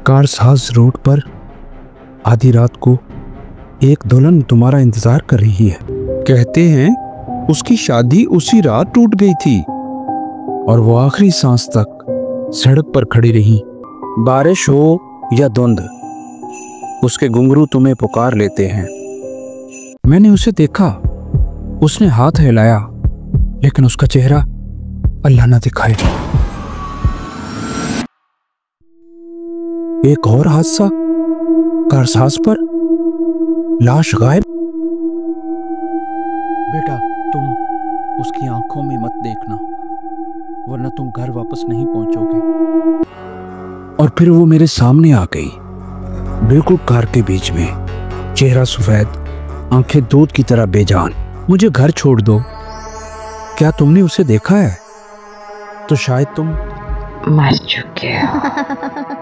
Karsaz road पर आधी रात को एक दुल्हन तुम्हारा इंतजार कर रही है। कहते हैं उसकी शादी उसी रात टूट गई थी और वो आखिरी सांस तक सड़क पर खड़ी रही। बारिश हो या धुंध, उसके घुंघरू तुम्हें पुकार लेते हैं। मैंने उसे देखा, उसने हाथ हिलाया, लेकिन उसका चेहरा अल्लाह ना दिखाए। एक और हादसा, कारसाज पर लाश गायब। बेटा, तुम उसकी आंखों में मत देखना, वरना तुम घर वापस नहीं पहुंचोगे। और फिर वो मेरे सामने आ गई, बिल्कुल कार के बीच में, चेहरा सफेद, आंखें दूध की तरह बेजान। मुझे घर छोड़ दो। क्या तुमने उसे देखा है? तो शायद तुम मर चुके हो।